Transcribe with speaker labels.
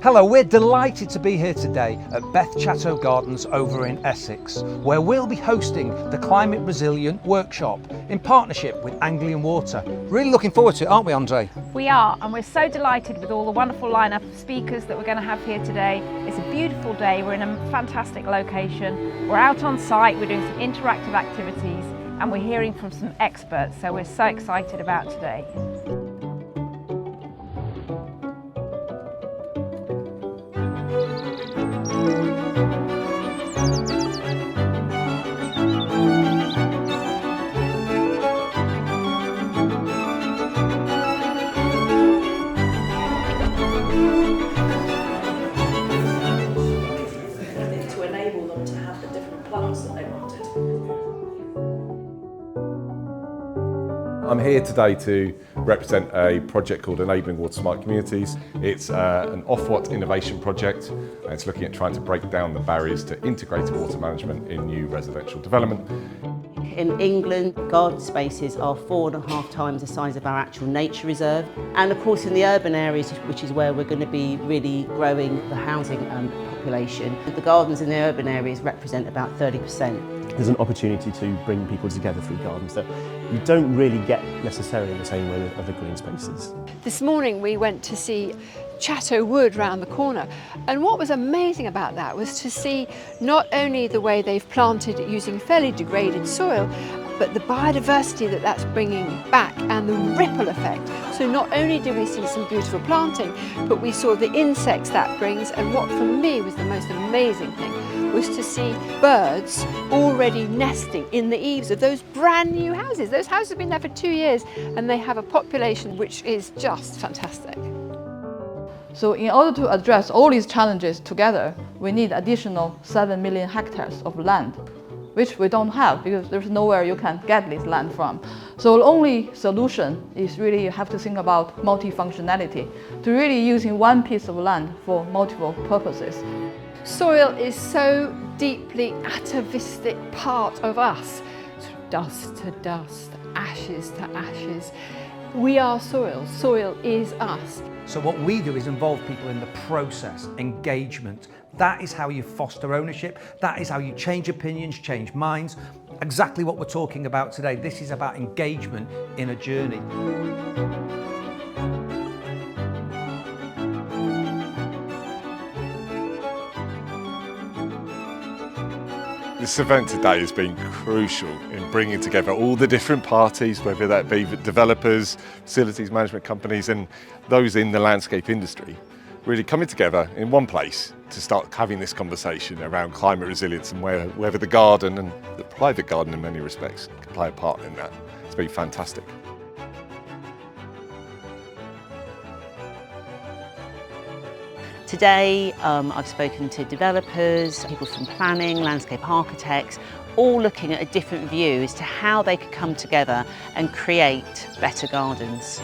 Speaker 1: Hello, we're delighted to be here today at Beth Chatto Gardens over in Essex, where we'll be hosting the Climate Resilient Workshop in partnership with Anglian Water. Really looking forward to it, aren't we, Andre?
Speaker 2: We are, and we're so delighted with all the wonderful lineup of speakers that we're going to have here today. It's a beautiful day, we're in a fantastic location, we're out on site, we're doing some interactive activities, and we're hearing from some experts, so we're so excited about today.
Speaker 3: To enable them to have the different plants that they wanted.
Speaker 4: I'm here today to represent a project called Enabling Water Smart Communities. It's an Ofwat innovation project, and it's looking at trying to break down the barriers to integrated water management in new residential development.
Speaker 5: In England, garden spaces are 4.5 times the size of our actual nature reserve. And of course in the urban areas, which is where we're going to be really growing the housing population, the gardens in the urban areas represent about 30%.
Speaker 6: There's an opportunity to bring people together through gardens that you don't really get necessarily in the same way with other green spaces.
Speaker 7: This morning we went to see Chatto Wood round the corner, and what was amazing about that was to see not only the way they've planted using fairly degraded soil, but the biodiversity that that's bringing back and the ripple effect. So not only did we see some beautiful planting, but we saw the insects that brings, and what for me was the most amazing thing was to see birds already nesting in the eaves of those brand new houses. Those houses have been there for 2 years and they have a population which is just fantastic.
Speaker 8: So in order to address all these challenges together, we need additional 7 million hectares of land, which we don't have because there's nowhere you can get this land from. So the only solution is really you have to think about multifunctionality, to really using one piece of land for multiple purposes.
Speaker 7: Soil is so deeply atavistic part of us. Dust to dust, ashes to ashes. We are soil, soil is us.
Speaker 1: So what we do is involve people in the process, engagement. That is how you foster ownership. That is how you change opinions, change minds. Exactly what we're talking about today. This is about engagement in a journey.
Speaker 4: This event today has been crucial in bringing together all the different parties, whether that be developers, facilities management companies and those in the landscape industry, really coming together in one place to start having this conversation around climate resilience and whether the garden and the private garden in many respects can play a part in that. It's been fantastic.
Speaker 5: Today I've spoken to developers, people from planning, landscape architects, all looking at a different view as to how they could come together and create better gardens.